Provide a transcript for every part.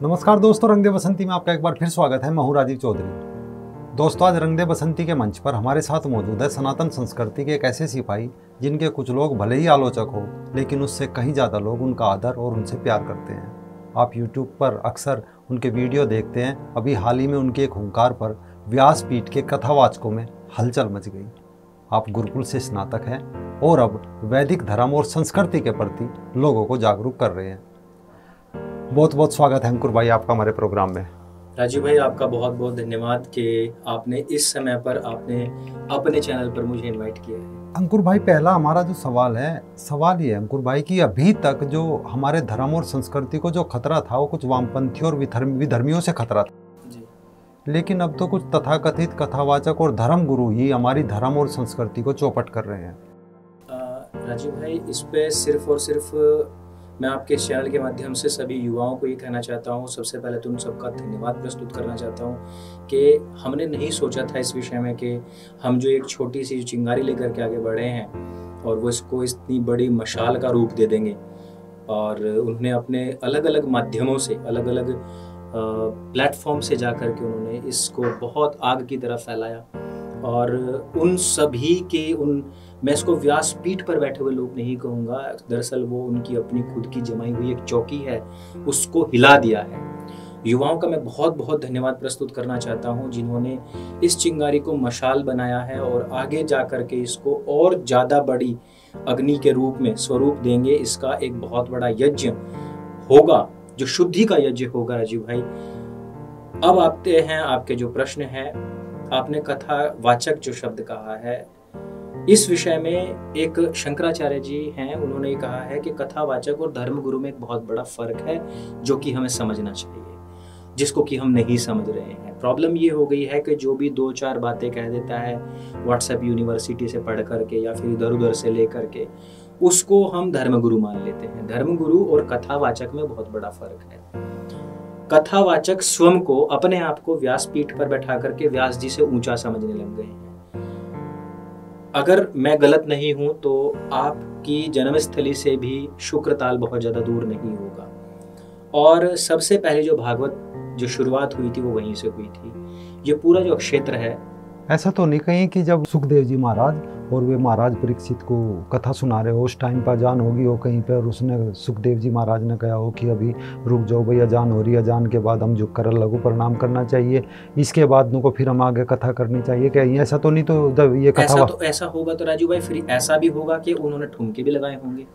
नमस्कार दोस्तों, रंग दे बसंती में आपका एक बार फिर स्वागत है। मैं हूं राजीव चौधरी। दोस्तों, आज रंग दे बसंती के मंच पर हमारे साथ मौजूद है सनातन संस्कृति के एक ऐसे सिपाही जिनके कुछ लोग भले ही आलोचक हो, लेकिन उससे कहीं ज़्यादा लोग उनका आदर और उनसे प्यार करते हैं। आप यूट्यूब पर अक्सर उनके वीडियो देखते हैं। अभी हाल ही में उनके एक हुंकार पर व्यासपीठ के कथावाचकों में हलचल मच गई। आप गुरुकुल से स्नातक हैं और अब वैदिक धर्म और संस्कृति के प्रति लोगों को जागरूक कर रहे हैं। बहुत बहुत स्वागत है अंकुर भाई आपका हमारे प्रोग्राम में। राजीव भाई, आपका बहुत बहुत धन्यवाद कि आपने इस समय पर आपने अपने चैनल पर मुझे इनवाइट किया है। अंकुर भाई, पहला हमारा जो सवाल ये है अंकुर भाई कि अभी तक जो हमारे धर्म और संस्कृति को जो खतरा था वो कुछ वामपंथी और विधर्मियों से खतरा था जी। लेकिन अब तो कुछ तथाकथित कथावाचक और धर्म गुरु ही हमारी धर्म और संस्कृति को चौपट कर रहे हैं। राजीव भाई, इस पे सिर्फ और सिर्फ मैं आपके चैनल के माध्यम से सभी युवाओं को ये कहना चाहता हूँ। सबसे पहले तो उन सबका धन्यवाद प्रस्तुत करना चाहता हूँ कि हमने नहीं सोचा था इस विषय में कि हम जो एक छोटी सी चिंगारी लेकर के आगे बढ़े हैं और वो इसको इतनी बड़ी मशाल का रूप दे देंगे। और उन्होंने अपने अलग अलग माध्यमों से, अलग अलग प्लेटफॉर्म से जा कर के उन्होंने इसको बहुत आग की तरह फैलाया। और उन सभी के मैं इसको व्यासपीठ पर बैठे हुए लोग नहीं कहूँगा, दरअसल वो उनकी अपनी खुद की जमाई हुई एक चौकी है, उसको हिला दिया है। युवाओं का मैं बहुत बहुत धन्यवाद प्रस्तुत करना चाहता हूँ जिन्होंने इस चिंगारी को मशाल बनाया है और आगे जा कर के इसको और ज़्यादा बड़ी अग्नि के रूप में स्वरूप देंगे। इसका एक बहुत बड़ा यज्ञ होगा, जो शुद्धि का यज्ञ होगा। राजीव भाई, अब आते हैं आपके जो प्रश्न है। आपने कथावाचक जो शब्द कहा है, इस विषय में एक शंकराचार्य जी हैं, उन्होंने कहा है कि कथावाचक और धर्मगुरु में एक बहुत बड़ा फर्क है जो कि हमें समझना चाहिए, जिसको कि हम नहीं समझ रहे हैं। प्रॉब्लम ये हो गई है कि जो भी दो चार बातें कह देता है व्हाट्सएप यूनिवर्सिटी से पढ़ करके या फिर इधर उधर से ले करके, उसको हम धर्मगुरु मान लेते हैं। धर्मगुरु और कथावाचक में बहुत बड़ा फर्क है। कथावाचक स्वयं को, अपने आप को व्यासपीठ पर बैठा करके व्यास जी से ऊंचा समझने लग गए हैं। अगर मैं गलत नहीं हूं तो आपकी जन्मस्थली से भी शुक्रताल बहुत ज्यादा दूर नहीं होगा। और सबसे पहले जो भागवत जो शुरुआत हुई थी वो वहीं से हुई थी। ये पूरा जो क्षेत्र है, ऐसा तो नहीं कहीं कि जब सुखदेव जी महाराज और वे महाराज परीक्षित को कथा सुना रहे हो उस टाइम पर अजान होगी हो कहीं पर, और उसने सुखदेव जी महाराज ने कहा हो कि अभी रुक जाओ भाई, अजान हो रही है, अजान के बाद हम झुक कर लघु प्रणाम करना चाहिए, इसके बाद उनको फिर हम आगे कथा करनी चाहिए। क्या ऐसा तो नहीं? तो जब ये कथा ऐसा होगा तो राजू भाई फिर ऐसा भी होगा कि उन्होंने ठुमके भी लगाए होंगे।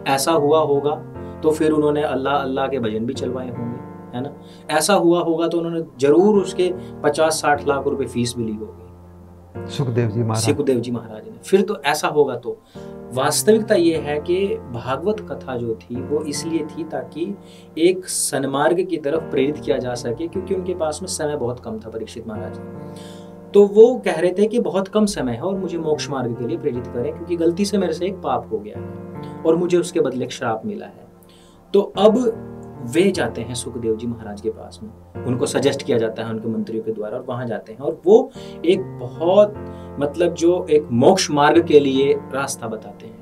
ऐसा हुआ होगा तो फिर उन्होंने अल्लाह अल्लाह के भजन भी चलवाए होंगे, है ना। ऐसा हुआ होगा तो उन्होंने जरूर उसके 50-60 लाख रुपए फीस भी ली होगी सुखदेव जी महाराज ने। फिर तो ऐसा होगा। तो वास्तविकता ये है कि भागवत कथा जो थी वो इसलिए थी ताकि एक सन्मार्ग की तरफ प्रेरित किया जा सके, क्योंकि उनके पास में समय बहुत कम था परीक्षित महाराज। तो वो कह रहे थे कि बहुत कम समय है और मुझे मोक्ष मार्ग के लिए प्रेरित करें, क्योंकि गलती से मेरे से एक पाप हो गया है और मुझे उसके बदले एक श्राप मिला है। तो अब वे जाते हैं सुखदेव जी महाराज के पास में, उनको सजेस्ट किया जाता है उनके मंत्रियों के द्वारा, और वहां जाते हैं और वो एक बहुत जो एक मोक्ष मार्ग के लिए रास्ता बताते हैं।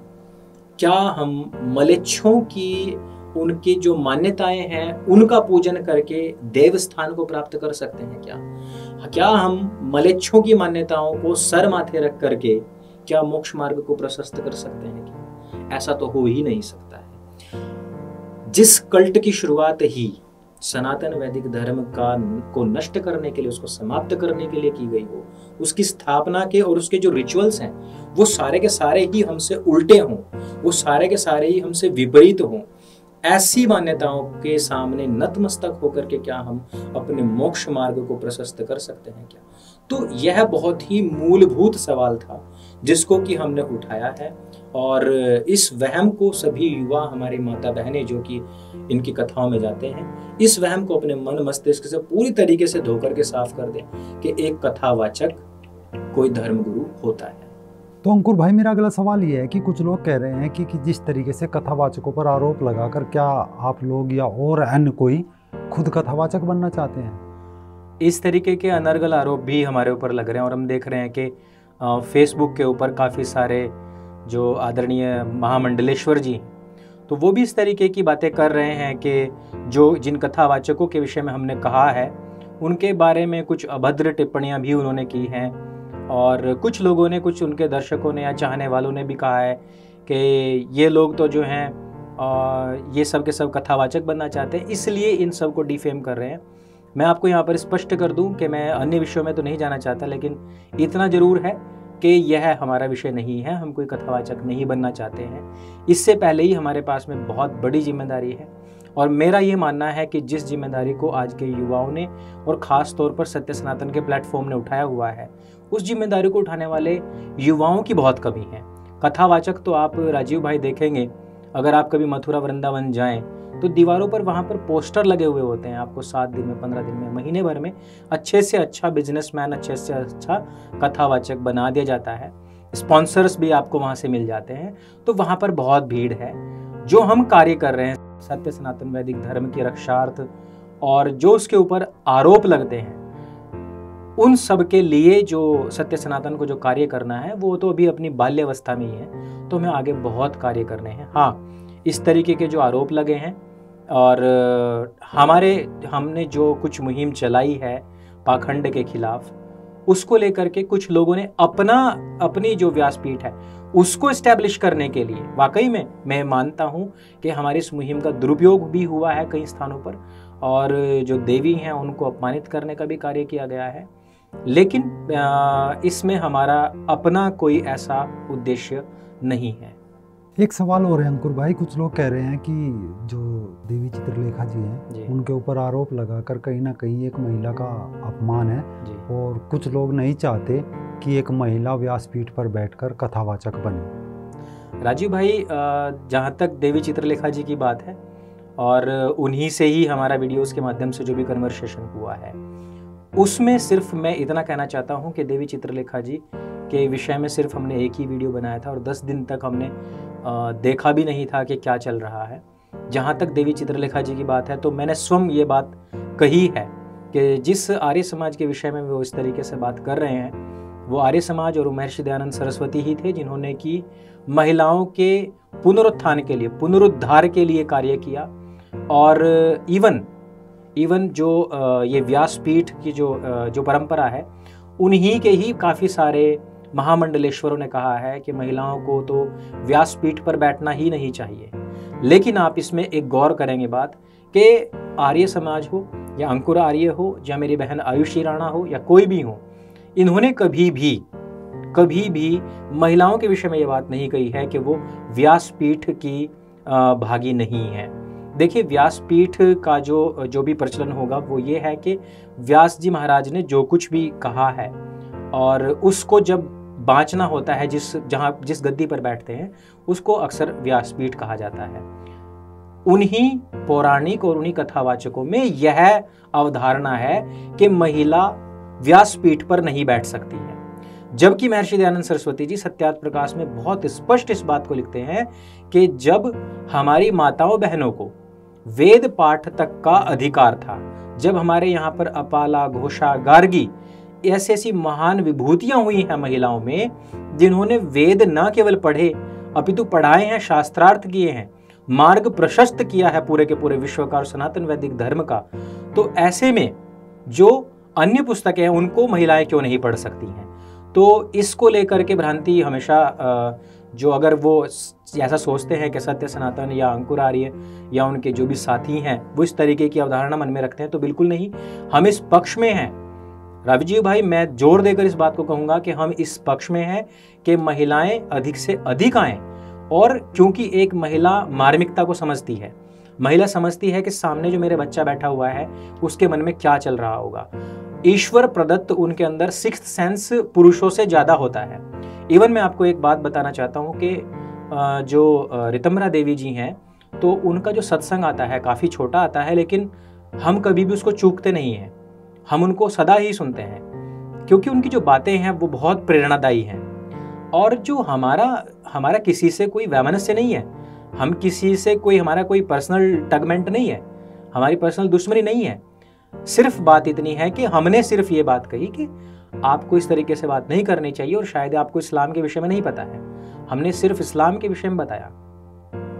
क्या हम मलेच्छों की उनकी जो मान्यताएं हैं उनका पूजन करके देव स्थान को प्राप्त कर सकते हैं? क्या हम मलेच्छों की मान्यताओं को सर माथे रख करके क्या मोक्ष मार्ग को प्रशस्त कर सकते हैं? क्या ऐसा तो हो ही नहीं सकता है। जिस कल्ट की शुरुआत ही सनातन वैदिक धर्म को नष्ट करने के लिए, उसको समाप्त करने के लिए की गई हो, उसकी स्थापना के और उसके जो रिचुअल्स हैं वो सारे के सारे ही हमसे उल्टे हों, वो सारे के सारे ही हमसे विपरीत हों, ऐसी मान्यताओं के सामने नतमस्तक होकर के क्या हम अपने मोक्ष मार्ग को प्रशस्त कर सकते हैं? क्या? तो यह बहुत ही मूलभूत सवाल था जिसको कि हमने उठाया है। और इस वहम को सभी युवा, हमारी माता बहनें जो कि इनकी कथाओं में जाते हैं, इस वहम को अपने मन मस्तिष्क से पूरी तरीके से धो करके साफ कर दें कि एक कथावाचक कोई धर्मगुरु होता है। तो अंकुर भाई, मेरा अगला सवाल ये है कि कुछ लोग कह रहे हैं कि जिस तरीके से कथावाचकों पर आरोप लगाकर, क्या आप लोग या और अन्य कोई खुद कथावाचक बनना चाहते हैं? इस तरीके के अनर्गल आरोप भी हमारे ऊपर लग रहे हैं और हम देख रहे हैं कि फेसबुक के ऊपर काफ़ी सारे जो आदरणीय महामंडलेश्वर जी, तो वो भी इस तरीके की बातें कर रहे हैं कि जो जिन कथावाचकों के विषय में हमने कहा है उनके बारे में कुछ अभद्र टिप्पणियां भी उन्होंने की हैं, और कुछ लोगों ने, कुछ उनके दर्शकों ने या चाहने वालों ने भी कहा है कि ये लोग तो जो हैं ये सब के सब कथावाचक बनना चाहते हैं, इसलिए इन सब को डिफेम कर रहे हैं। मैं आपको यहाँ पर स्पष्ट कर दूं कि मैं अन्य विषयों में तो नहीं जाना चाहता, लेकिन इतना ज़रूर है कि यह हमारा विषय नहीं है, हम कोई कथावाचक नहीं बनना चाहते हैं। इससे पहले ही हमारे पास में बहुत बड़ी जिम्मेदारी है, और मेरा ये मानना है कि जिस जिम्मेदारी को आज के युवाओं ने और ख़ास तौर पर सत्य सनातन के प्लेटफॉर्म ने उठाया हुआ है, उस जिम्मेदारी को उठाने वाले युवाओं की बहुत कमी है। कथावाचक तो आप राजीव भाई देखेंगे, अगर आप कभी मथुरा वृंदावन जाएं तो दीवारों पर वहाँ पर पोस्टर लगे हुए होते हैं, आपको 7 दिन में, 15 दिन में, महीने भर में अच्छे से अच्छा बिजनेसमैन, अच्छे से अच्छा कथावाचक बना दिया जाता है। स्पॉन्सर्स भी आपको वहाँ से मिल जाते हैं। तो वहाँ पर बहुत भीड़ है। जो हम कार्य कर रहे हैं सत्य सनातन वैदिक धर्म की रक्षार्थ, और जो उसके ऊपर आरोप लगते हैं, उन सब के लिए जो सत्य सनातन को जो कार्य करना है वो तो अभी अपनी बाल्यावस्था में ही है, तो हमें आगे बहुत कार्य करने हैं। हाँ, इस तरीके के जो आरोप लगे हैं, और हमने जो कुछ मुहिम चलाई है पाखंड के खिलाफ, उसको लेकर के कुछ लोगों ने अपनी जो व्यासपीठ है उसको एस्टेब्लिश करने के लिए, वाकई में मैं मानता हूँ कि हमारी इस मुहिम का दुरुपयोग भी हुआ है कई स्थानों पर, और जो देवी हैं उनको अपमानित करने का भी कार्य किया गया है, लेकिन इसमें हमारा अपना कोई ऐसा उद्देश्य नहीं है। एक सवाल और है अंकुर भाई, कुछ लोग कह रहे हैं कि जो देवी चित्रलेखा जी हैं उनके ऊपर आरोप लगाकर कहीं ना कहीं एक महिला का अपमान है, और कुछ लोग नहीं चाहते कि एक महिला व्यासपीठ पर बैठकर कथावाचक बने। राजीव भाई, जहाँ तक देवी चित्रलेखा जी की बात है, और उन्हीं से ही हमारा वीडियोस के माध्यम से जो भी कन्वर्सेशन हुआ है, उसमें सिर्फ मैं इतना कहना चाहता हूँ कि देवी चित्रलेखा जी के विषय में सिर्फ हमने एक ही वीडियो बनाया था, और 10 दिन तक हमने देखा भी नहीं था कि क्या चल रहा है। जहाँ तक देवी चित्रलेखा जी की बात है, तो मैंने स्वयं ये बात कही है कि जिस आर्य समाज के विषय में वो इस तरीके से बात कर रहे हैं, वो आर्य समाज और महर्षि दयानंद सरस्वती ही थे जिन्होंने की महिलाओं के पुनरुत्थान के लिए, पुनरुद्धार के लिए कार्य किया। और इवन जो ये व्यासपीठ की जो परंपरा है, उन्हीं के ही काफ़ी सारे महामंडलेश्वरों ने कहा है कि महिलाओं को तो व्यासपीठ पर बैठना ही नहीं चाहिए। लेकिन आप इसमें एक गौर करेंगे बात कि आर्य समाज हो या अंकुर आर्य हो या मेरी बहन आयुषी राणा हो या कोई भी हो, इन्होंने कभी भी महिलाओं के विषय में ये बात नहीं कही है कि वो व्यासपीठ की भागी नहीं है। देखिए, व्यासपीठ का जो भी प्रचलन होगा वो ये है कि व्यास जी महाराज ने जो कुछ भी कहा है, और उसको जब बाँचना होता है, जिस गद्दी पर बैठते हैं, उसको अक्सर व्यासपीठ कहा जाता है। उन्हीं पौराणिक और उन्हीं कथावाचकों में यह अवधारणा है कि महिला व्यासपीठ पर नहीं बैठ सकती है, जबकि महर्षि दयानंद सरस्वती जी सत्यार्थ प्रकाश में बहुत स्पष्ट इस बात को लिखते हैं कि जब हमारी माताओं बहनों को वेद पाठ तक का अधिकार था, जब हमारे यहाँ पर अपाला, घोषा, गार्गी ऐसी महान विभूतियां हुई हैं महिलाओं में, जिन्होंने वेद न केवल पढ़े अपितु पढ़ाए हैं, शास्त्रार्थ किए हैं, मार्ग प्रशस्त किया है पूरे के पूरे विश्व का और सनातन वैदिक धर्म का, तो ऐसे में जो अन्य पुस्तकें हैं उनको महिलाएं क्यों नहीं पढ़ सकती हैं? तो इसको लेकर के भ्रांति हमेशा जो अगर वो ऐसा सोचते हैं कि सत्य सनातन या अंकुर आर्य या उनके जो भी साथी हैं वो इस तरीके की अवधारणा मन में रखते हैं, तो बिल्कुल नहीं, हम इस पक्ष में हैं। राजीव भाई, मैं जोर देकर इस बात को कहूंगा कि हम इस पक्ष में हैं कि महिलाएं अधिक से अधिक आएं, और क्योंकि एक महिला मार्मिकता को समझती है, महिला समझती है कि सामने जो मेरे बच्चा बैठा हुआ है उसके मन में क्या चल रहा होगा। ईश्वर प्रदत्त उनके अंदर सिक्स्थ सेंस पुरुषों से ज्यादा होता है। इवन मैं आपको एक बात बताना चाहता हूँ कि जो ऋतम्बरा देवी जी हैं, तो उनका जो सत्संग आता है काफ़ी छोटा आता है, लेकिन हम कभी भी उसको चूकते नहीं हैं, हम उनको सदा ही सुनते हैं, क्योंकि उनकी जो बातें हैं वो बहुत प्रेरणादायी हैं। और जो हमारा किसी से कोई वैमनस्य नहीं है, हम किसी से हमारा कोई पर्सनल टगमेंट नहीं है, हमारी पर्सनल दुश्मनी नहीं है। सिर्फ बात इतनी है कि हमने सिर्फ ये बात कही कि आपको इस तरीके से बात नहीं करनी चाहिए, और शायद आपको इस्लाम के विषय में नहीं पता है, हमने सिर्फ इस्लाम के विषय में बताया।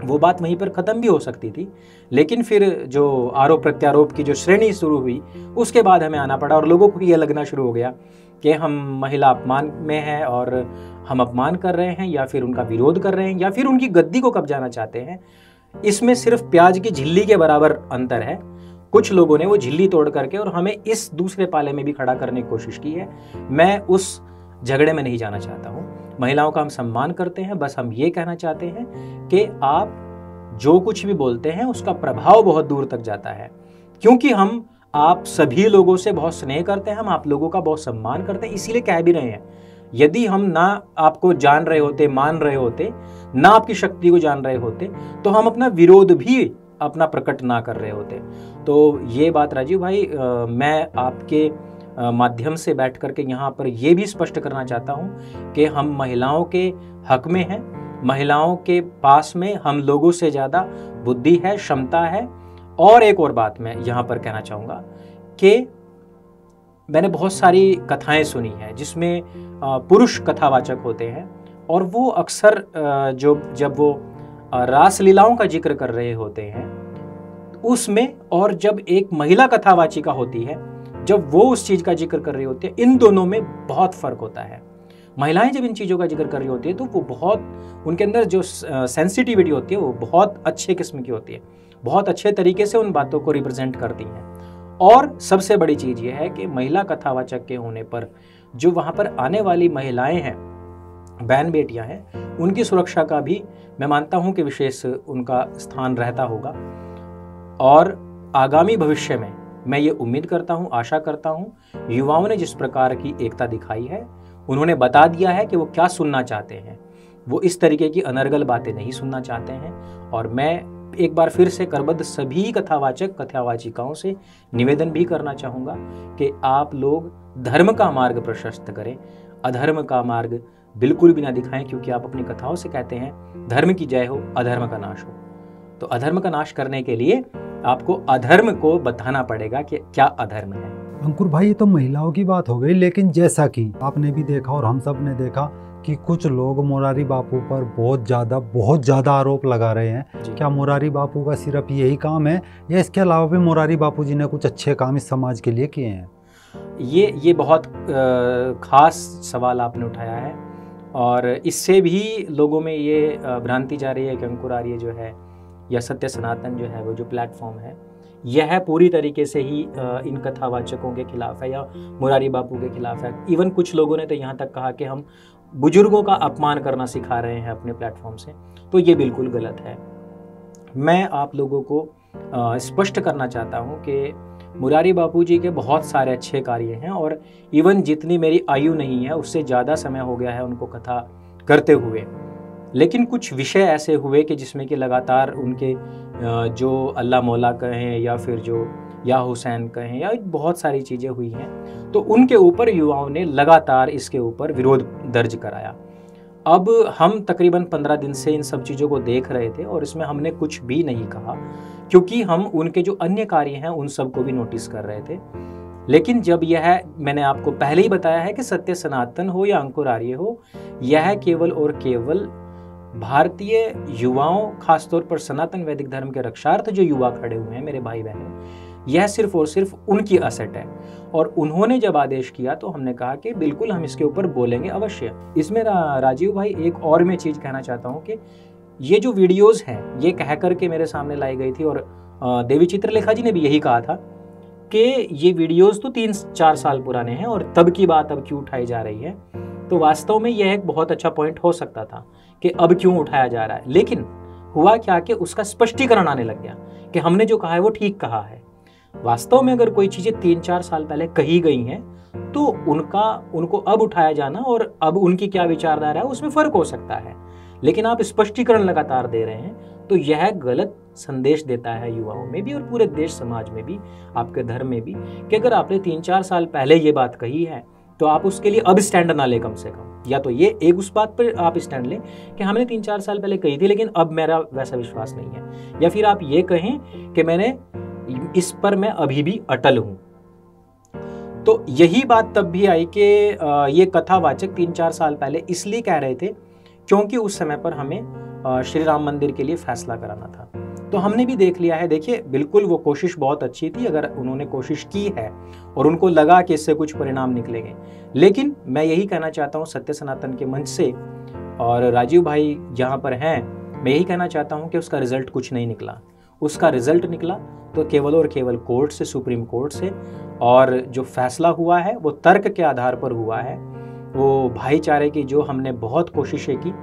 वो बात वहीं पर ख़त्म भी हो सकती थी, लेकिन फिर जो आरोप प्रत्यारोप की जो श्रेणी शुरू हुई उसके बाद हमें आना पड़ा और लोगों को ये लगना शुरू हो गया कि हम महिला अपमान में हैं और हम अपमान कर रहे हैं या फिर उनका विरोध कर रहे हैं या फिर उनकी गद्दी को कब्जाना चाहते हैं। इसमें सिर्फ प्याज की झिल्ली के बराबर अंतर है। कुछ लोगों ने वो झिल्ली तोड़ करके और हमें इस दूसरे पाले में भी खड़ा करने की कोशिश की है। मैं उस झगड़े में नहीं जाना चाहता हूँ। महिलाओं का हम सम्मान करते हैं, बस हम ये कहना चाहते हैं कि आप जो कुछ भी बोलते हैं उसका प्रभाव बहुत दूर तक जाता है, क्योंकि हम आप सभी लोगों से बहुत स्नेह करते हैं, हम आप लोगों का बहुत सम्मान करते हैं, इसीलिए कह भी रहे हैं। यदि हम ना आपको जान रहे होते, मान रहे होते, ना आपकी शक्ति को जान रहे होते, तो हम अपना विरोध भी अपना प्रकट ना कर रहे होते। तो ये बात राजीव भाई मैं आपके माध्यम से बैठ करके यहाँ पर ये भी स्पष्ट करना चाहता हूँ कि हम महिलाओं के हक में हैं। महिलाओं के पास में हम लोगों से ज़्यादा बुद्धि है, क्षमता है। और एक और बात मैं यहाँ पर कहना चाहूँगा कि मैंने बहुत सारी कथाएं सुनी हैं जिसमें पुरुष कथावाचक होते हैं और वो अक्सर जब वो रासलीलाओं का जिक्र कर रहे होते हैं उसमें, और जब एक महिला कथावाचिका होती है जब वो उस चीज़ का जिक्र कर रही होती है, इन दोनों में बहुत फ़र्क होता है। महिलाएं जब इन चीज़ों का जिक्र कर रही होती है तो वो बहुत, उनके अंदर जो सेंसिटिविटी होती है वो बहुत अच्छे किस्म की होती है, बहुत अच्छे तरीके से उन बातों को रिप्रेजेंट करती हैं। और सबसे बड़ी चीज़ ये है कि महिला कथावाचक के होने पर जो वहाँ पर आने वाली महिलाएं हैं, बहन बेटियां हैं, उनकी सुरक्षा का भी मैं मानता हूँ कि विशेष उनका स्थान रहता होगा। और आगामी भविष्य में मैं ये उम्मीद करता हूँ, आशा करता हूँ, युवाओं ने जिस प्रकार की एकता दिखाई है, उन्होंने बता दिया है कि वो क्या सुनना चाहते हैं। वो इस तरीके की अनर्गल बातें नहीं सुनना चाहते हैं। और मैं एक बार फिर से करबद्ध सभी कथावाचक कथावाचिकाओं से निवेदन भी करना चाहूँगा कि आप लोग धर्म का मार्ग प्रशस्त करें, अधर्म का मार्ग बिल्कुल भी ना दिखाएं, क्योंकि आप अपनी कथाओं से कहते हैं धर्म की जय हो, अधर्म का नाश हो। तो अधर्म का नाश करने के लिए आपको अधर्म को बताना पड़ेगा कि क्या अधर्म है। अंकुर भाई, ये तो महिलाओं की बात हो गई, लेकिन जैसा कि आपने भी देखा और हम सब ने देखा कि कुछ लोग मुरारी बापू पर बहुत ज़्यादा आरोप लगा रहे हैं। क्या मुरारी बापू का सिर्फ यही काम है या इसके अलावा भी मुरारी बापू जी ने कुछ अच्छे काम इस समाज के लिए किए हैं? ये बहुत खास सवाल आपने उठाया है और इससे भी लोगों में ये भ्रांति जा रही है कि अंकुर आर्य जो है या सत्य सनातन जो है वो जो प्लेटफॉर्म है यह पूरी तरीके से ही इन कथावाचकों के खिलाफ है या मुरारी बापू के खिलाफ है। इवन कुछ लोगों ने तो यहाँ तक कहा कि हम बुजुर्गों का अपमान करना सिखा रहे हैं अपने प्लेटफॉर्म से। तो ये बिल्कुल गलत है। मैं आप लोगों को स्पष्ट करना चाहता हूँ कि मुरारी बापू जी के बहुत सारे अच्छे कार्य हैं और इवन जितनी मेरी आयु नहीं है उससे ज़्यादा समय हो गया है उनको कथा करते हुए, लेकिन कुछ विषय ऐसे हुए कि जिसमें कि लगातार उनके जो अल्लाह मौला कहें या फिर जो या हुसैन कहें या बहुत सारी चीज़ें हुई हैं, तो उनके ऊपर युवाओं ने लगातार इसके ऊपर विरोध दर्ज कराया। अब हम तकरीबन 15 दिन से इन सब चीज़ों को देख रहे थे और इसमें हमने कुछ भी नहीं कहा, क्योंकि हम उनके जो अन्य कार्य हैं उन सब को भी नोटिस कर रहे थे। लेकिन जब यह, मैंने आपको पहले ही बताया है कि सत्य सनातन हो या अंकुर आर्य हो, यह केवल और केवल भारतीय युवाओं, खासतौर पर सनातन वैदिक धर्म के रक्षार्थ जो युवा खड़े हुए हैं मेरे भाई बहन, यह सिर्फ और सिर्फ उनकी असेट है। और उन्होंने जब आदेश किया तो हमने कहा कि बिल्कुल हम इसके ऊपर बोलेंगे अवश्य। इसमें राजीव भाई एक और मैं चीज़ कहना चाहता हूँ कि ये जो वीडियोज़ हैं ये कह करके मेरे सामने लाई गई थी और देवी चित्रलेखा जी ने भी यही कहा था कि ये वीडियोज़ तो 3-4 साल पुराने हैं और तब की बात अब क्यों उठाई जा रही है। तो वास्तव में यह एक बहुत अच्छा पॉइंट हो सकता था कि अब क्यों उठाया जा रहा है, लेकिन हुआ क्या कि उसका स्पष्टीकरण आने लग गया कि हमने जो कहा है वो ठीक कहा है। वास्तव में अगर कोई चीज़ें 3-4 साल पहले कही गई हैं तो उनको अब उठाया जाना और अब उनकी क्या विचारधारा है उसमें फ़र्क हो सकता है, लेकिन आप स्पष्टीकरण लगातार दे रहे हैं तो यह गलत संदेश देता है युवाओं में भी और पूरे देश समाज में भी, आपके धर्म में भी, कि अगर आपने 3-4 साल पहले ये बात कही है तो आप उसके लिए अब स्टैंड ना लें कम से कम। या तो ये एक उस बात पर आप स्टैंड लें कि हमने 3-4 साल पहले कही थी लेकिन अब मेरा वैसा विश्वास नहीं है, या फिर आप ये कहें कि मैंने इस पर मैं अभी भी अटल हूं। तो यही बात तब भी आई कि ये कथावाचक 3-4 साल पहले इसलिए कह रहे थे क्योंकि उस समय पर हमें श्री राम मंदिर के लिए फैसला कराना था। तो हमने भी देख लिया है। देखिए, बिल्कुल वो कोशिश बहुत अच्छी थी अगर उन्होंने कोशिश की है और उनको लगा कि इससे कुछ परिणाम निकलेंगे। लेकिन मैं यही कहना चाहता हूँ सत्य सनातन के मंच से, और राजीव भाई जहाँ पर हैं, मैं यही कहना चाहता हूँ कि उसका रिजल्ट कुछ नहीं निकला। उसका रिजल्ट निकला तो केवल और केवल कोर्ट से, सुप्रीम कोर्ट से, और जो फैसला हुआ है वो तर्क के आधार पर हुआ है। वो भाईचारे की जो हमने बहुत कोशिशें की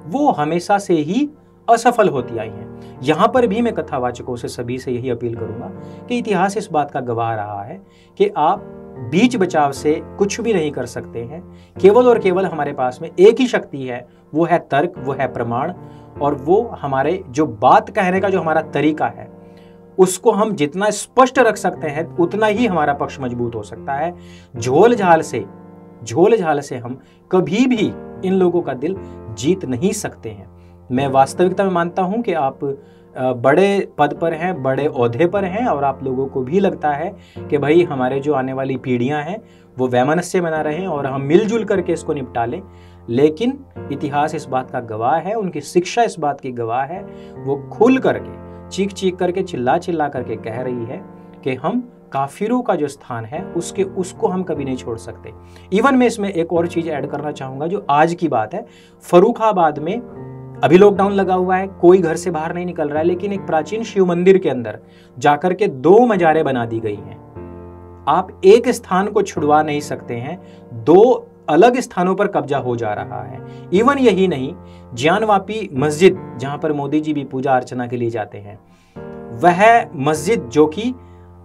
वो हमेशा से ही असफल होती आई हैं। यहाँ पर भी मैं कथावाचकों से सभी से यही अपील करूंगा कि इतिहास इस बात का गवाह रहा है कि आप बीच बचाव से कुछ भी नहीं कर सकते हैं। केवल और केवल हमारे पास में एक ही शक्ति है, वो है तर्क, वो है प्रमाण, और वो हमारे जो बात कहने का जो हमारा तरीका है उसको हम जितना स्पष्ट रख सकते हैं उतना ही हमारा पक्ष मजबूत हो सकता है। झोल झाल से हम कभी भी इन लोगों का दिल जीत नहीं सकते हैं। मैं वास्तविकता में मानता हूं कि आप बड़े पद पर हैं, बड़े ओहदे पर हैं, और आप लोगों को भी लगता है कि भाई हमारे जो आने वाली पीढ़ियां हैं वो वैमनस्य बना रहे और हम मिलजुल करके इसको निपटा लें। लेकिन इतिहास इस बात का गवाह है, उनकी शिक्षा इस बात की गवाह है। वो खुल करके, चीख करके, चिल्ला करके कह रही है कि हम काफिरों का जो स्थान है उसको हम कभी नहीं छोड़ सकते। इवन मैं इसमें एक और चीज ऐड करना चाहूंगा जो आज की बात है। फर्रुखाबाद में अभी लॉकडाउन लगा हुआ है, कोई घर से बाहर नहीं निकल रहा है, लेकिन एक प्राचीन शिव मंदिर के अंदर जाकर के 2 मजारें बना दी गई हैं। आप एक स्थान को छुड़वा नहीं सकते हैं, 2 अलग स्थानों पर कब्जा हो जा रहा है। इवन यही नहीं, ज्ञानवापी मस्जिद जहां पर मोदी जी भी पूजा अर्चना के लिए जाते हैं, वह मस्जिद जो कि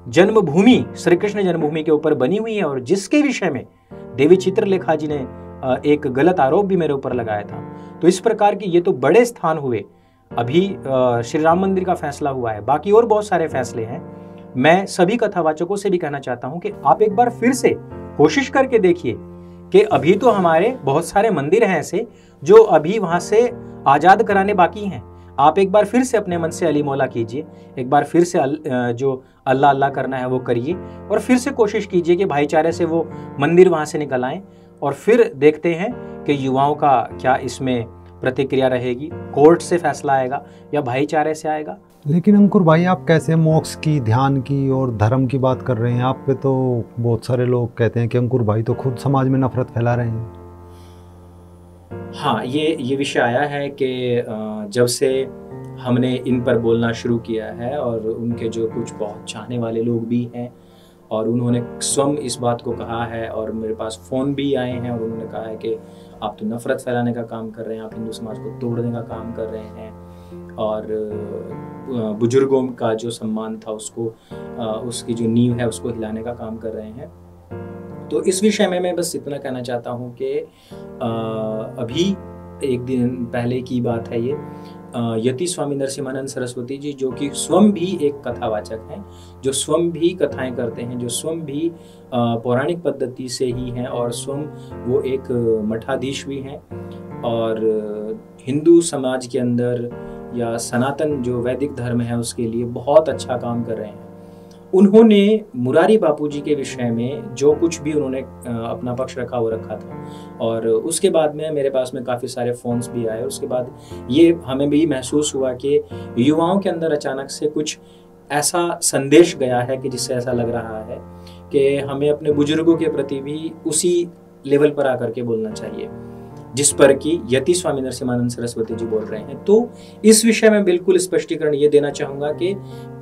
जन्मभूमि, श्री कृष्ण जन्मभूमि के ऊपर बनी हुई है, और जिसके विषय में देवी चित्रलेखा जी ने एक गलत आरोप भी मेरे ऊपर लगाया था। तो इस प्रकार की ये तो बड़े स्थान हुए। अभी श्री राम मंदिर का फैसला हुआ है, बाकी और बहुत सारे फैसले हैं। मैं सभी कथावाचकों से भी कहना चाहता हूं कि आप एक बार फिर से कोशिश करके देखिए कि अभी तो हमारे बहुत सारे मंदिर हैं ऐसे जो अभी वहां से आजाद कराने बाकी हैं। आप एक बार फिर से अपने मन से अली मौला कीजिए, एक बार फिर से जो अल्लाह अल्लाह करना है वो करिए, और फिर से कोशिश कीजिए कि भाईचारे से वो मंदिर वहां से निकल आएं। और फिर देखते हैं कि युवाओं का क्या इसमें प्रतिक्रिया रहेगी, कोर्ट से फैसला आएगा या भाईचारे से आएगा। लेकिन अंकुर भाई, आप कैसे मोक्ष की, ध्यान की और धर्म की बात कर रहे हैं? आप पे तो बहुत सारे लोग कहते हैं कि अंकुर भाई तो खुद समाज में नफरत फैला रहे हैं। हाँ, ये विषय आया है कि जब से हमने इन पर बोलना शुरू किया है, और उनके जो कुछ बहुत चाहने वाले लोग भी हैं, और उन्होंने स्वयं इस बात को कहा है, और मेरे पास फ़ोन भी आए हैं और उन्होंने कहा है कि आप तो नफ़रत फैलाने का काम कर रहे हैं, आप हिंदू समाज को तोड़ने का काम कर रहे हैं, और बुजुर्गों का जो सम्मान था उसको, उसकी जो नींव है उसको हिलाने का काम कर रहे हैं। तो इस विषय में मैं बस इतना कहना चाहता हूँ कि अभी एक दिन पहले की बात है ये, यति स्वामी नरसिम्हानंद सरस्वती जी, जो कि स्वयं भी एक कथावाचक हैं, जो स्वयं भी कथाएं करते हैं, जो स्वयं भी पौराणिक पद्धति से ही हैं, और स्वयं वो एक मठाधीश भी हैं, और हिंदू समाज के अंदर या सनातन जो वैदिक धर्म है उसके लिए बहुत अच्छा काम कर रहे हैं। उन्होंने मुरारी बापूजी के विषय में जो कुछ भी उन्होंने अपना पक्ष रखा वो रखा था, और उसके बाद में मेरे पास में काफ़ी सारे फ़ोन्स भी आए। उसके बाद ये हमें भी महसूस हुआ कि युवाओं के अंदर अचानक से कुछ ऐसा संदेश गया है कि जिससे ऐसा लग रहा है कि हमें अपने बुजुर्गों के प्रति भी उसी लेवल पर आकर के बोलना चाहिए जिस पर कि यति स्वामी नरसिम्हानंद सरस्वती जी बोल रहे हैं। तो इस विषय में बिल्कुल स्पष्टीकरण ये देना चाहूँगा कि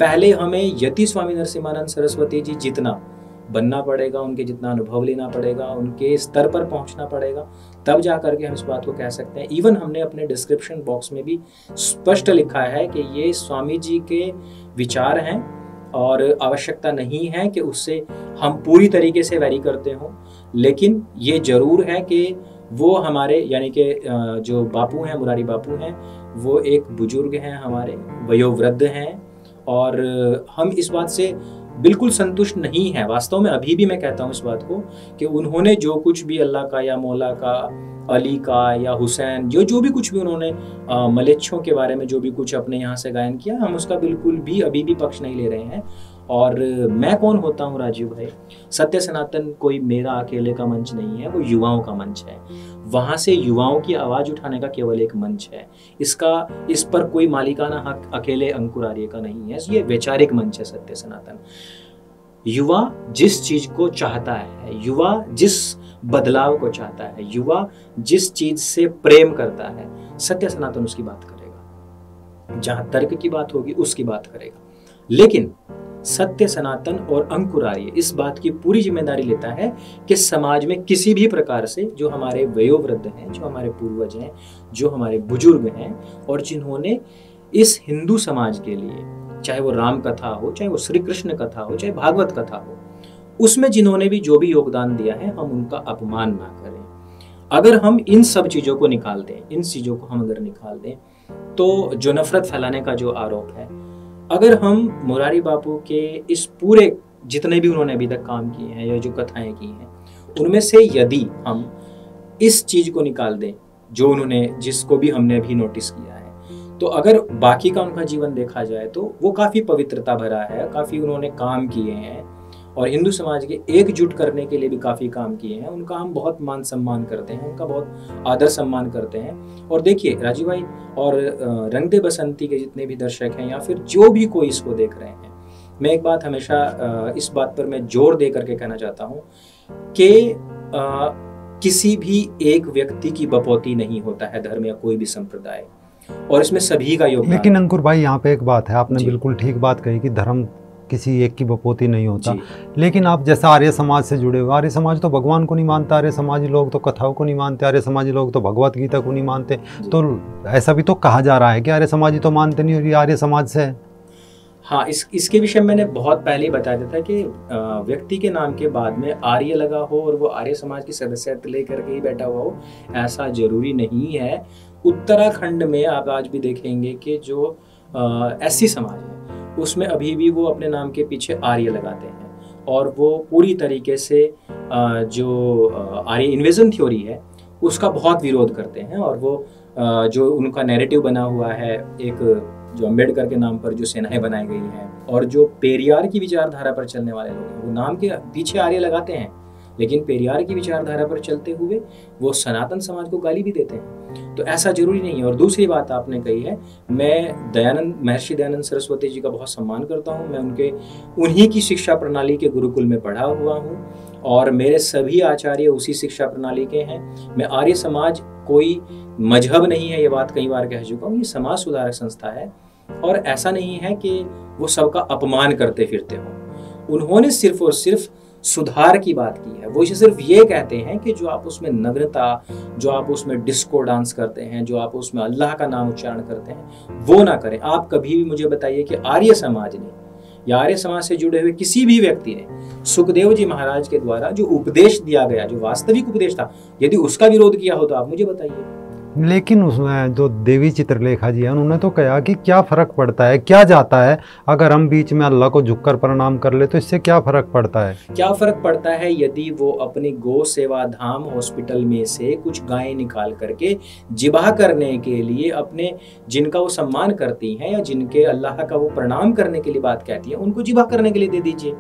पहले हमें यति स्वामी नरसिम्हानंद सरस्वती जी जितना बनना पड़ेगा, उनके जितना अनुभव लेना पड़ेगा, उनके स्तर पर पहुंचना पड़ेगा, तब जा करके हम इस बात को कह सकते हैं। इवन हमने अपने डिस्क्रिप्शन बॉक्स में भी स्पष्ट लिखा है कि ये स्वामी जी के विचार हैं और आवश्यकता नहीं है कि उससे हम पूरी तरीके से वैरी करते हों, लेकिन ये जरूर है कि वो हमारे यानी कि जो बापू हैं, मुरारी बापू हैं, वो एक बुजुर्ग हैं, हमारे वयोवृद्ध हैं, और हम इस बात से बिल्कुल संतुष्ट नहीं है। वास्तव में अभी भी मैं कहता हूँ इस बात को कि उन्होंने जो कुछ भी अल्लाह का या मौला का, अली का या हुसैन, जो भी कुछ भी उन्होंने मलेच्छों के बारे में जो भी कुछ अपने यहाँ से गायन किया, हम उसका बिल्कुल भी अभी भी पक्ष नहीं ले रहे हैं। और मैं कौन होता हूँ राजीव भाई? सत्य सनातन कोई मेरा अकेले का मंच नहीं है, वो युवाओं का मंच है। वहां से युवाओं की आवाज उठाने का केवल एक मंच है। इस पर कोई मालिकाना हक अकेले अंकुर आर्य का नहीं है। ये वैचारिक मंच है सत्य सनातन। युवा जिस चीज को चाहता है, युवा जिस बदलाव को चाहता है, युवा जिस चीज से प्रेम करता है, सत्य सनातन उसकी बात करेगा। जहां तर्क की बात होगी उसकी बात करेगा। लेकिन सत्य सनातन और अंकुर आर्य इस बात की पूरी जिम्मेदारी लेता है कि समाज में किसी भी प्रकार से जो हमारे वयोवृद्ध हैं, जो हमारे पूर्वज हैं, जो हमारे बुजुर्ग हैं और जिन्होंने इस हिंदू समाज के लिए, चाहे वो राम कथा हो, चाहे वो श्री कृष्ण कथा हो, चाहे भागवत कथा हो, उसमें जिन्होंने भी जो भी योगदान दिया है, हम उनका अपमान ना करें। अगर हम इन सब चीजों को निकाल दें, इन चीजों को हम अगर निकाल दें, तो जो नफरत फैलाने का जो आरोप है, अगर हम मुरारी बापू के इस पूरे जितने भी उन्होंने अभी तक काम किए हैं या जो कथाएं की हैं, उनमें से यदि हम इस चीज को निकाल दें जो उन्होंने, जिसको भी हमने अभी नोटिस किया है, तो अगर बाकी का उनका जीवन देखा जाए तो वो काफी पवित्रता भरा है, काफी उन्होंने काम किए हैं और हिंदू समाज के एकजुट करने के लिए भी काफी काम किए हैं। उनका हम बहुत मान सम्मान करते हैं, उनका बहुत आदर सम्मान करते हैं। और देखिए राजीव भाई और रंग दे बसंती के जितने भी दर्शक हैं या फिर जो भी कोई इसको देख रहे हैं, मैं एक बात हमेशा इस बात पर मैं जोर दे करके कहना चाहता हूँ कि किसी भी एक व्यक्ति की बपौती नहीं होता है धर्म या कोई भी संप्रदाय, और इसमें सभी का योगदान। लेकिन अंकुर भाई यहाँ पे एक बात है, आपने बिल्कुल ठीक बात कही कि धर्म किसी एक की बपोती नहीं होता। लेकिन आप जैसा आर्य समाज से जुड़े हुए, आर्य समाज तो भगवान को नहीं मानता, आर्य समाजी लोग तो कथाओं को नहीं मानते, आर्य समाजी लोग तो भगवत गीता को नहीं मानते। तो ऐसा भी तो कहा जा रहा है कि आर्य समाजी तो मानते नहीं और ये आर्य समाज से है। हाँ, इसके विषय में मैंने बहुत पहले बताया था कि व्यक्ति के नाम के बाद में आर्य लगा हो और वो आर्य समाज की सदस्यता लेकर के ही बैठा हुआ हो, ऐसा जरूरी नहीं है। उत्तराखंड में आप आज भी देखेंगे कि जो एससी समाज है उसमें अभी भी वो अपने नाम के पीछे आर्य लगाते हैं और वो पूरी तरीके से जो आर्य इन्वेजन थ्योरी है उसका बहुत विरोध करते हैं। और वो जो उनका नैरेटिव बना हुआ है, एक जो अम्बेडकर के नाम पर जो सेनाएं बनाई गई हैं और जो पेरियार की विचारधारा पर चलने वाले लोग हैं, वो नाम के पीछे आर्य लगाते हैं, लेकिन पेरियार की विचारधारा पर चलते हुए वो सनातन समाज को गाली भी देते हैं। तो ऐसा जरूरी नहीं है। और दूसरी बात आपने कही है, मैं महर्षि दयानंद सरस्वती जी का बहुत सम्मान करता हूँ। मैं उन्हीं की शिक्षा प्रणाली के गुरुकुल में पढ़ा हुआ हूँ और मेरे सभी आचार्य उसी शिक्षा प्रणाली के हैं। मैं आर्य समाज कोई मजहब नहीं है, ये बात कई बार कह चुका हूँ। ये समाज सुधारक संस्था है और ऐसा नहीं है कि वो सबका अपमान करते फिरते हो। उन्होंने सिर्फ और सिर्फ सुधार की बात की है। वो सिर्फ ये कहते हैं कि जो आप उसमें नग्नता, जो आप उसमें डिस्को डांस करते हैं, जो आप उसमें अल्लाह का नाम उच्चारण करते हैं, वो ना करें। आप कभी भी मुझे बताइए कि आर्य समाज ने या आर्य समाज से जुड़े हुए किसी भी व्यक्ति ने सुखदेव जी महाराज के द्वारा जो उपदेश दिया गया, जो वास्तविक उपदेश था, यदि उसका विरोध किया हो तो आप मुझे बताइए। लेकिन उसमें जो देवी चित्रलेखा जी है उन्होंने तो कहा कि क्या फ़र्क पड़ता है, क्या जाता है अगर हम बीच में अल्लाह को झुककर प्रणाम कर ले तो इससे क्या फ़र्क पड़ता है? क्या फ़र्क पड़ता है यदि वो अपनी गौ सेवा धाम हॉस्पिटल में से कुछ गायें निकाल करके जिबा करने के लिए अपने, जिनका वो सम्मान करती हैं या जिनके अल्लाह का वो प्रणाम करने के लिए बात कहती हैं, उनको जिबा करने के लिए दे दीजिए।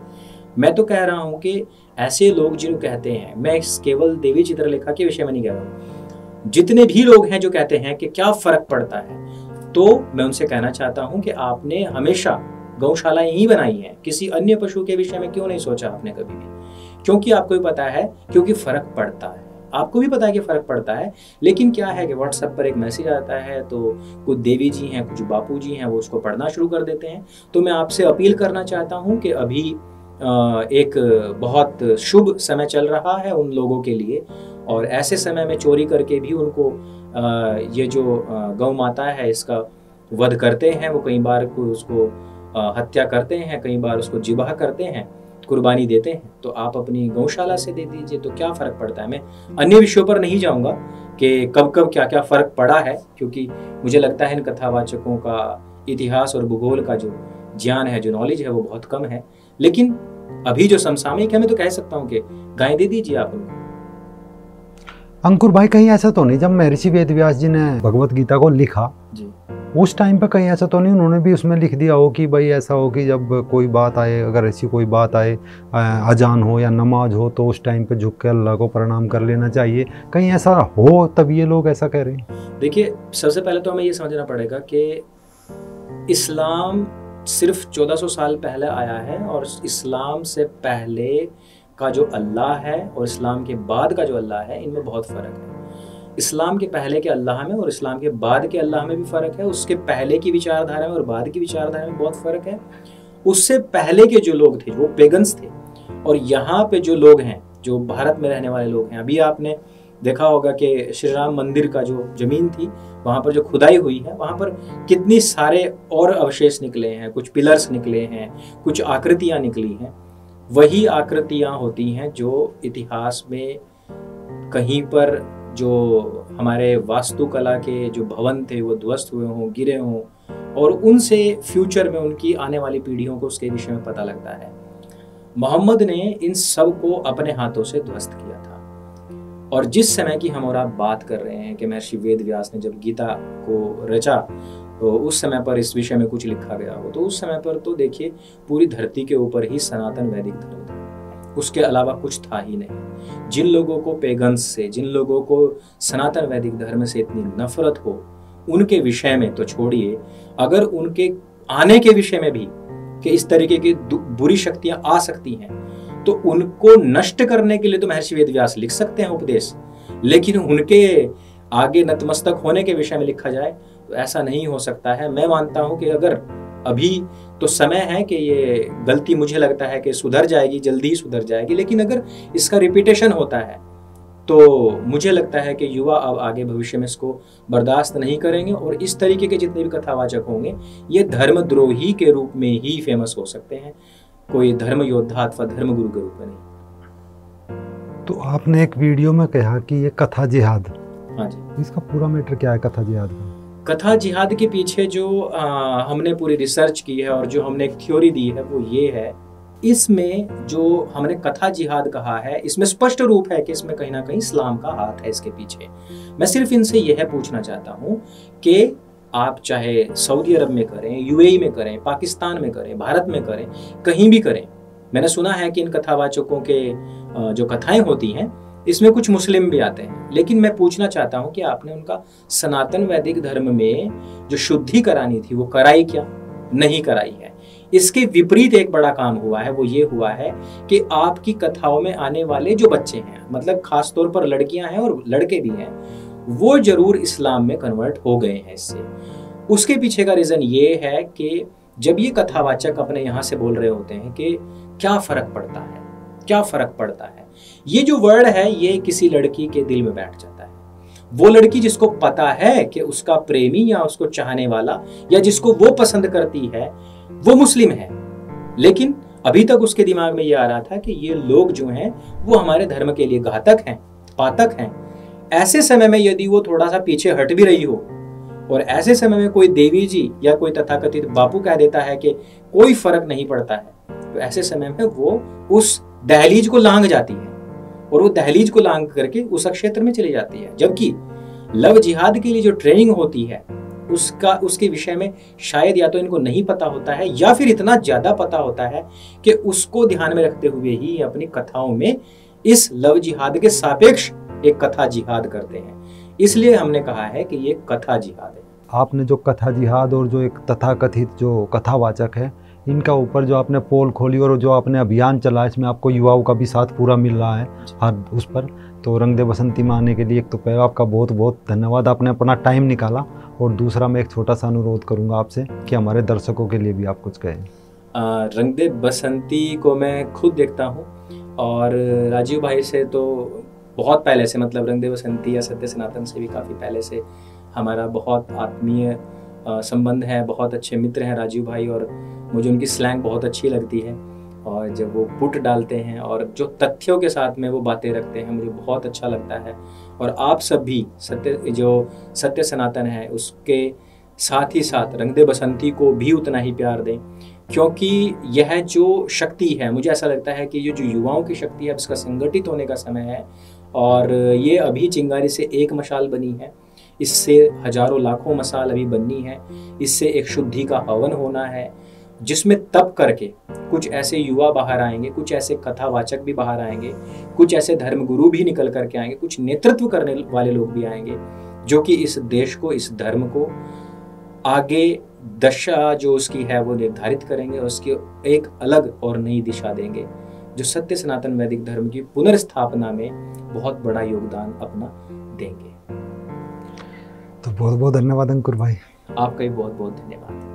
मैं तो कह रहा हूँ कि ऐसे लोग जिनको कहते हैं, मैं केवल देवी चित्रलेखा के विषय में नहीं कह रहा हूँ, जितने भी लोग हैं जो कहते हैं कि क्या फर्क पड़ता है, तो मैं उनसे कहना चाहता हूं कि आपने हमेशा गौशालाएं ही बनाई हैं, किसी अन्य पशु के विषय में क्यों नहीं सोचा आपने कभी भी? क्योंकि आपको भी पता है, क्योंकि फर्क पड़ता है, आपको भी पता है कि फर्क पड़ता है। लेकिन क्या है कि व्हाट्सएप पर एक मैसेज आता है तो कुछ देवी जी हैं, कुछ बापू जी हैं, वो उसको पढ़ना शुरू कर देते हैं। तो मैं आपसे अपील करना चाहता हूँ कि अभी एक बहुत शुभ समय चल रहा है उन लोगों के लिए, और ऐसे समय में चोरी करके भी उनको ये जो गौ माता है इसका वध करते हैं, वो कई बार उसको हत्या करते हैं, कई बार उसको जिबाह करते हैं, कुर्बानी देते हैं। तो आप अपनी गौशाला से दे दीजिए, तो क्या फ़र्क पड़ता है। मैं अन्य विषयों पर नहीं जाऊंगा कि कब कब क्या क्या फ़र्क पड़ा है, क्योंकि मुझे लगता है इन कथावाचकों का इतिहास और भूगोल का जो ज्ञान है, जो नॉलेज है, वो बहुत कम है। लेकिन अभी जो समसामयिक है, मैं तो कह सकता हूँ कि गाय दे दीजिए आप उनको। अंकुर भाई, कहीं ऐसा तो नहीं जब महर्षि वेदव्यास जी ने भगवत गीता को लिखा जी, उस टाइम पे कहीं ऐसा तो नहीं उन्होंने भी उसमें लिख दिया हो कि भाई ऐसा हो कि जब कोई बात आए, अगर ऐसी कोई बात आए, अजान हो या नमाज हो, तो उस टाइम पे झुक के अल्लाह को प्रणाम कर लेना चाहिए, कहीं ऐसा हो तब ये लोग ऐसा कह रहे हैं? देखिए, सबसे पहले तो हमें ये समझना पड़ेगा कि इस्लाम सिर्फ 1400 साल पहले आया है, और इस्लाम से पहले का जो अल्लाह है और इस्लाम के बाद का जो अल्लाह है, इनमें बहुत फ़र्क है। इस्लाम के पहले के अल्लाह में और इस्लाम के बाद के अल्लाह में भी फ़र्क है। उसके पहले की विचारधारा में और बाद की विचारधारा में बहुत फ़र्क है। उससे पहले के जो लोग थे वो पेगन्स थे, और यहाँ पे जो लोग हैं, जो भारत में रहने वाले लोग हैं, अभी आपने देखा होगा कि श्री राम मंदिर का जो जमीन थी वहाँ पर जो खुदाई हुई है, वहाँ पर कितनी सारे और अवशेष निकले हैं, कुछ पिलर्स निकले हैं, कुछ आकृतियाँ निकली हैं। वही आकृतियाँ होती हैं जो इतिहास में कहीं पर जो हमारे वास्तुकला के जो भवन थे वो ध्वस्त हुए हों, गिरे हों, और उनसे फ्यूचर में उनकी आने वाली पीढ़ियों को उसके विषय में पता लगता है। मोहम्मद ने इन सब को अपने हाथों से ध्वस्त किया था। और जिस समय की हम और आप बात कर रहे हैं कि महर्षि वेद व्यास ने जब गीता को रचा, तो उस समय पर इस विषय में कुछ लिखा गया हो, तो उस समय पर तो देखिए पूरी धरती के ऊपर ही सनातन वैदिक धर्म था, उसके अलावा कुछ था ही नहीं। जिन लोगों को पेगन्स से, जिन लोगों को सनातन वैदिक धर्म से इतनी नफरत हो, उनके विषय में तो छोड़िए, अगर उनके आने के विषय में भी कि इस तरीके की बुरी शक्तियां आ सकती हैं, तो उनको नष्ट करने के लिए तो महर्षि वेद व्यास लिख सकते हैं उपदेश, लेकिन उनके आगे नतमस्तक होने के विषय में लिखा जाए तो ऐसा नहीं हो सकता है। मैं मानता हूं कि अगर अभी तो समय है कि ये गलती मुझे लगता है कि सुधर जाएगी, जल्दी ही सुधर जाएगी, लेकिन अगर इसका रिपीटेशन होता है तो मुझे लगता है कि युवा अब आगे भविष्य में इसको बर्दाश्त नहीं करेंगे, और इस तरीके के जितने भी कथावाचक होंगे ये धर्मद्रोही के रूप में ही फेमस हो सकते हैं, कोई धर्म योद्धा अथवा धर्मगुरु के रूप में नहीं। तो आपने एक वीडियो में कहा कि ये कथा जिहाद, हाँ जी, इसका पूरा मैटर क्या है कथा जिहाद का? कथा जिहाद के पीछे जो हमने पूरी रिसर्च की है और जो हमने एक थ्योरी दी है वो ये है, इसमें जो हमने कथा जिहाद कहा है, इसमें स्पष्ट रूप है कि इसमें कहीं ना कहीं इस्लाम का हाथ है इसके पीछे। मैं सिर्फ इनसे यह पूछना चाहता हूँ कि आप चाहे सऊदी अरब में करें, यूएई में करें, पाकिस्तान में करें, भारत में करें, कहीं भी करें, मैंने सुना है कि इन कथावाचकों के जो कथाएं होती हैं इसमें कुछ मुस्लिम भी आते हैं, लेकिन मैं पूछना चाहता हूं कि आपने उनका सनातन वैदिक धर्म में जो शुद्धि करानी थी वो कराई क्या? नहीं कराई है। इसके विपरीत एक बड़ा काम हुआ है, वो ये हुआ है कि आपकी कथाओं में आने वाले जो बच्चे हैं, मतलब खास तौर पर लड़कियां हैं और लड़के भी हैं, वो जरूर इस्लाम में कन्वर्ट हो गए हैं इससे। उसके पीछे का रीजन ये है कि जब ये कथावाचक अपने यहाँ से बोल रहे होते हैं कि क्या फर्क पड़ता है, क्या फर्क पड़ता है, ये जो वर्ड है ये किसी लड़की के दिल में बैठ जाता है। वो लड़की जिसको पता है कि उसका प्रेमी या उसको चाहने वाला या जिसको वो पसंद करती है वो मुस्लिम है, लेकिन अभी तक उसके दिमाग में ये आ रहा था कि ये लोग जो हैं वो हमारे धर्म के लिए घातक हैं, पातक हैं। ऐसे समय में यदि वो थोड़ा सा पीछे हट भी रही हो और ऐसे समय में कोई देवी जी या कोई तथाकथित बापू कह देता है कि कोई फर्क नहीं पड़ता है, तो ऐसे समय में वो उस दहलीज को लांघ जाती है और वो दहलीज को लांघ करके उस क्षेत्र में चली जाती है। जबकि लव जिहाद के लिए जो ट्रेनिंग होती है उसके विषय में शायद या तो इनको नहीं पता होता है या फिर इतना ज्यादा पता होता है कि उसको ध्यान में रखते हुए ही अपनी कथाओं में इस लव जिहाद के सापेक्ष एक कथा जिहाद करते हैं। इसलिए हमने कहा है कि ये कथा जिहाद है। आपने जो कथा जिहाद और जो एक तथाकथित जो कथावाचक है, इनका ऊपर जो आपने पोल खोली और जो आपने अभियान चला, इसमें आपको युवाओं का भी साथ पूरा मिल रहा है हर उस पर। तो रंग दे बसंती में आने के लिए एक तो पहले आपका बहुत बहुत धन्यवाद, आपने अपना टाइम निकाला। और दूसरा मैं एक छोटा सा अनुरोध करूंगा आपसे कि हमारे दर्शकों के लिए भी आप कुछ कहें। रंग दे बसंती को मैं खुद देखता हूँ और राजीव भाई से तो बहुत पहले से, मतलब रंग दे बसंती या सत्य सनातन से भी काफ़ी पहले से हमारा बहुत आत्मीय संबंध है। बहुत अच्छे मित्र हैं राजीव भाई, और मुझे उनकी स्लैंग बहुत अच्छी लगती है और जब वो पुट डालते हैं और जो तथ्यों के साथ में वो बातें रखते हैं मुझे बहुत अच्छा लगता है। और आप सब भी सत्य सनातन है उसके साथ ही साथ रंग दे बसंती को भी उतना ही प्यार दें, क्योंकि यह जो शक्ति है, मुझे ऐसा लगता है कि ये जो युवाओं की शक्ति है इसका संगठित होने का समय है। और ये अभी चिंगारी से एक मशाल बनी है, इससे हजारों लाखों मसाल अभी बननी है। इससे एक शुद्धि का हवन होना है, जिसमें तप करके कुछ ऐसे युवा बाहर आएंगे, कुछ ऐसे कथावाचक भी बाहर आएंगे, कुछ ऐसे धर्मगुरु भी निकल करके आएंगे, कुछ नेतृत्व करने वाले लोग भी आएंगे, जो कि इस देश को, इस धर्म को आगे दशा जो उसकी है वो निर्धारित करेंगे और उसकी एक अलग और नई दिशा देंगे, जो सत्य सनातन वैदिक धर्म की पुनर्स्थापना में बहुत बड़ा योगदान अपना देंगे। तो बहुत बहुत धन्यवाद अंकुर भाई। आपका भी बहुत बहुत धन्यवाद।